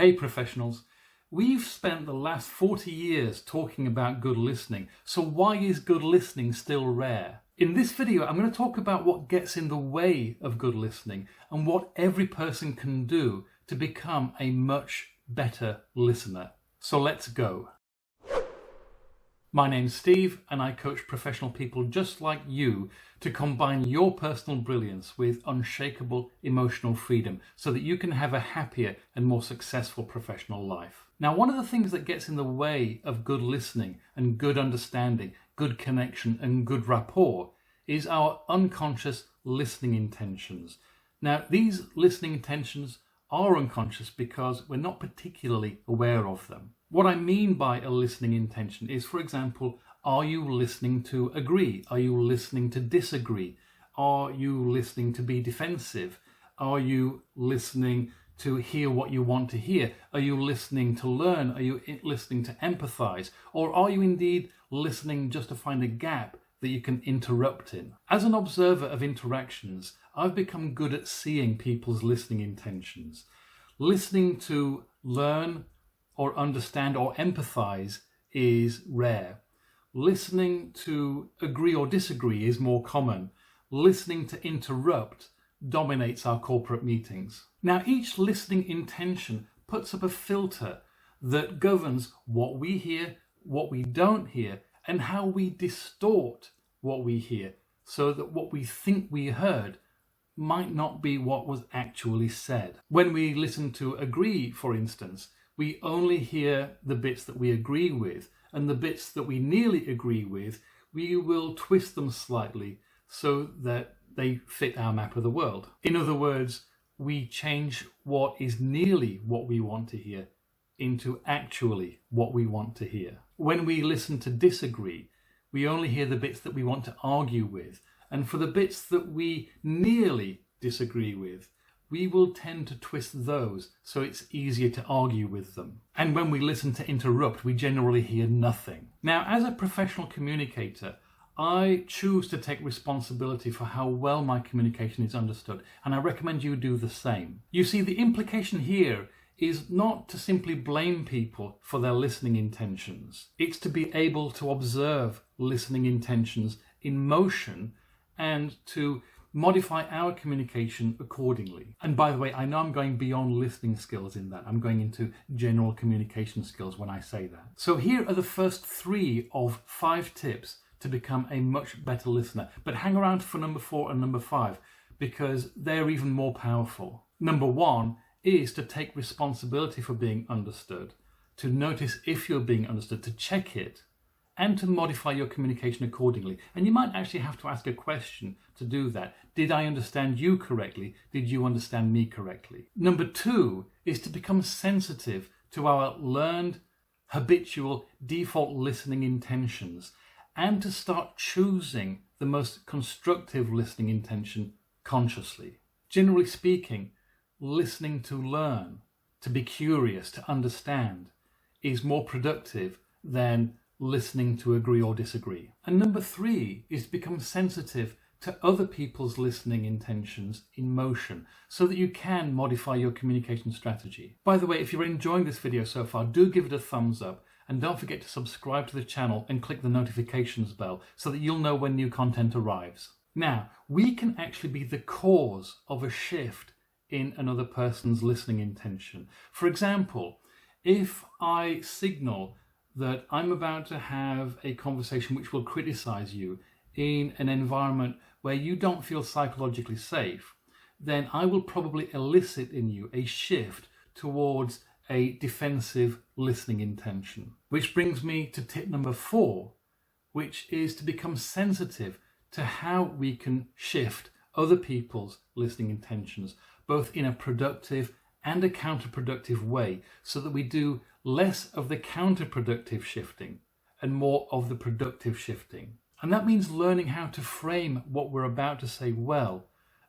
Hey professionals, we've spent the last 40 years talking about good listening, so why is good listening still rare? In this video, I'm going to talk about what gets in the way of good listening and what every person can do to become a much better listener. So let's go. My name's Steve and I coach professional people just like you to combine your personal brilliance with unshakable emotional freedom so that you can have a happier and more successful professional life. Now, one of the things that gets in the way of good listening and good understanding, good connection and good rapport is our unconscious listening intentions. Now, these listening intentions are unconscious because we're not particularly aware of them. What I mean by a listening intention is, for example, are you listening to agree? Are you listening to disagree? Are you listening to be defensive? Are you listening to hear what you want to hear? Are you listening to learn? Are you listening to empathize? Or are you indeed listening just to find a gap that you can interrupt in? As an observer of interactions, I've become good at seeing people's listening intentions. Listening to learn or understand or empathize is rare. Listening to agree or disagree is more common. Listening to interrupt dominates our corporate meetings. Now, each listening intention puts up a filter that governs what we hear, what we don't hear, and how we distort what we hear so that what we think we heard might not be what was actually said. When we listen to agree, for instance, we only hear the bits that we agree with, and the bits that we nearly agree with, we will twist them slightly so that they fit our map of the world. In other words, we change what is nearly what we want to hear into actually what we want to hear. When we listen to disagree, we only hear the bits that we want to argue with, and for the bits that we nearly disagree with, we will tend to twist those so it's easier to argue with them. And when we listen to interrupt, we generally hear nothing. Now, as a professional communicator, I choose to take responsibility for how well my communication is understood, and I recommend you do the same. You see, the implication here is not to simply blame people for their listening intentions. It's to be able to observe listening intentions in motion and to modify our communication accordingly. And by the way, I know I'm going beyond listening skills in that. I'm going into general communication skills when I say that. So here are the first 3 of 5 tips to become a much better listener. But hang around for number 4 and number 5 because they're even more powerful. Number 1 is to take responsibility for being understood, to notice if you're being understood, to check it, and to modify your communication accordingly. And you might actually have to ask a question to do that. Did I understand you correctly? Did you understand me correctly? Number 2 is to become sensitive to our learned, habitual, default listening intentions and to start choosing the most constructive listening intention consciously. Generally speaking, listening to learn, to be curious, to understand is more productive than listening to agree or disagree. And number 3 is to become sensitive to other people's listening intentions in motion so that you can modify your communication strategy. By the way, if you're enjoying this video so far, do give it a thumbs up and don't forget to subscribe to the channel and click the notifications bell so that you'll know when new content arrives. Now, we can actually be the cause of a shift in another person's listening intention. For example, if I signal that I'm about to have a conversation which will criticize you in an environment where you don't feel psychologically safe, then I will probably elicit in you a shift towards a defensive listening intention. Which brings me to tip number 4, which is to become sensitive to how we can shift other people's listening intentions, both in a productive and a counterproductive way, so that we do less of the counterproductive shifting and more of the productive shifting. And that means learning how to frame what we're about to say well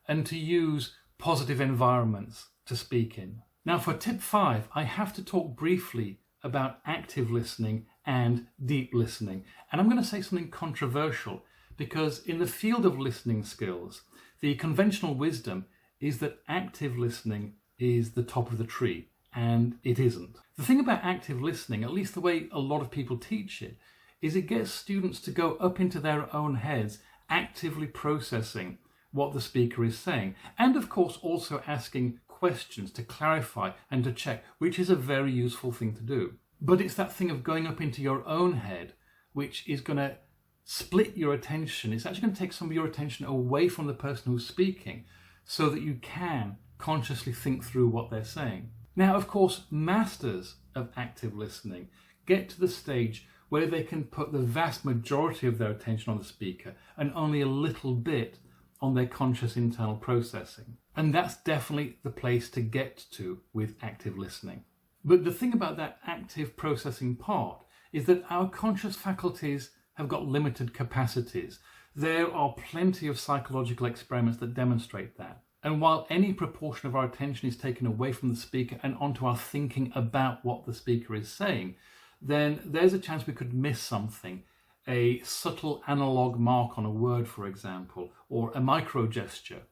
and to use positive environments to speak in. Now, for tip 5, I have to talk briefly about active listening and deep listening. And I'm going to say something controversial because in the field of listening skills, the conventional wisdom is that active listening is the top of the tree and it isn't. The thing about active listening, at least the way a lot of people teach it, is it gets students to go up into their own heads, actively processing what the speaker is saying, and of course also asking questions to clarify and to check, which is a very useful thing to do. But it's that thing of going up into your own head which is going to split your attention. It's actually going to take some of your attention away from the person who's speaking so that you can consciously think through what they're saying. Now, of course, masters of active listening get to the stage where they can put the vast majority of their attention on the speaker and only a little bit on their conscious internal processing. And that's definitely the place to get to with active listening. But the thing about that active processing part is that our conscious faculties have got limited capacities. There are plenty of psychological experiments that demonstrate that. And while any proportion of our attention is taken away from the speaker and onto our thinking about what the speaker is saying, then there's a chance we could miss something. A subtle analog mark on a word, for example, or a micro gesture,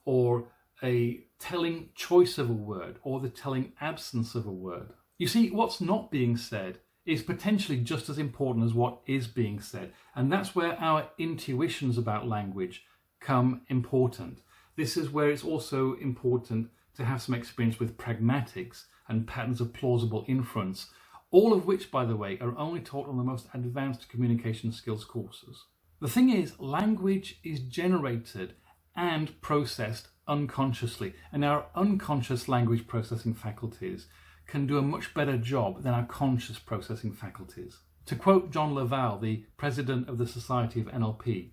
or a telling choice of a word, or the telling absence of a word. You see, what's not being said is potentially just as important as what is being said. And that's where our intuitions about language come important. This is where it's also important to have some experience with pragmatics and patterns of plausible inference, all of which, by the way, are only taught on the most advanced communication skills courses. The thing is, language is generated and processed unconsciously, and our unconscious language processing faculties can do a much better job than our conscious processing faculties. To quote John Laval, the president of the Society of NLP,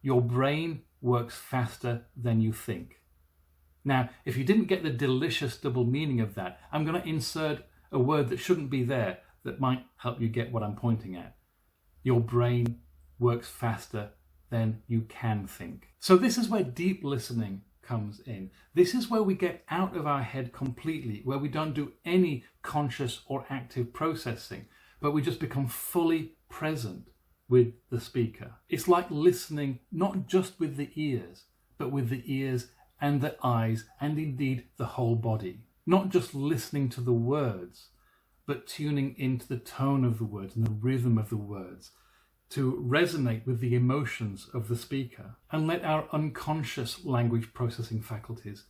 "Your brain works faster than you think." Now, if you didn't get the delicious double meaning of that, I'm going to insert a word that shouldn't be there that might help you get what I'm pointing at. Your brain works faster than you can think. So this is where deep listening comes in. This is where we get out of our head completely, where we don't do any conscious or active processing, but we just become fully present with the speaker. It's like listening not just with the ears, but with the ears and the eyes and indeed the whole body. Not just listening to the words, but tuning into the tone of the words and the rhythm of the words to resonate with the emotions of the speaker and let our unconscious language processing faculties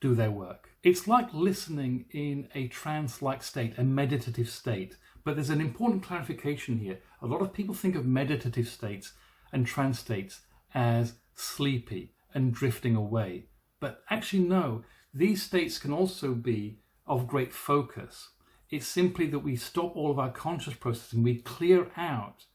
do their work. It's like listening in a trance-like state, a meditative state, but there's an important clarification here. A lot of people think of meditative states and trance states as sleepy and drifting away, but actually no, these states can also be of great focus. It's simply that we stop all of our conscious processing, we clear out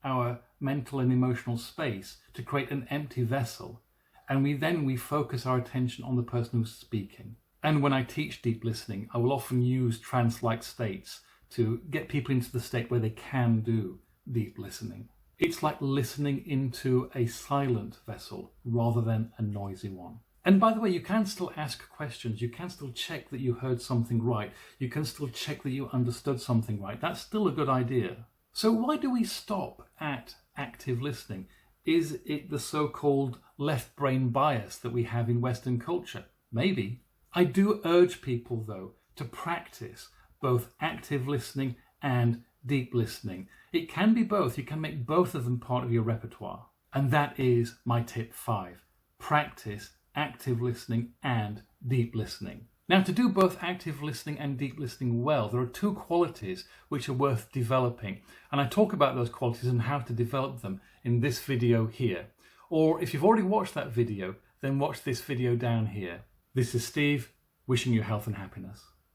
our mental and emotional space to create an empty vessel, and we focus our attention on the person who's speaking. And when I teach deep listening, I will often use trance-like states to get people into the state where they can do deep listening. It's like listening into a silent vessel rather than a noisy one. And by the way, you can still ask questions. You can still check that you heard something right. You can still check that you understood something right. That's still a good idea. So why do we stop at active listening? Is it the so-called left brain bias that we have in Western culture? Maybe. I do urge people, though, to practice both active listening and deep listening. It can be both. You can make both of them part of your repertoire. And that is my tip 5. Practice active listening and deep listening. Now, to do both active listening and deep listening well, there are 2 qualities which are worth developing. And I talk about those qualities and how to develop them in this video here. Or if you've already watched that video, then watch this video down here. This is Steve, wishing you health and happiness.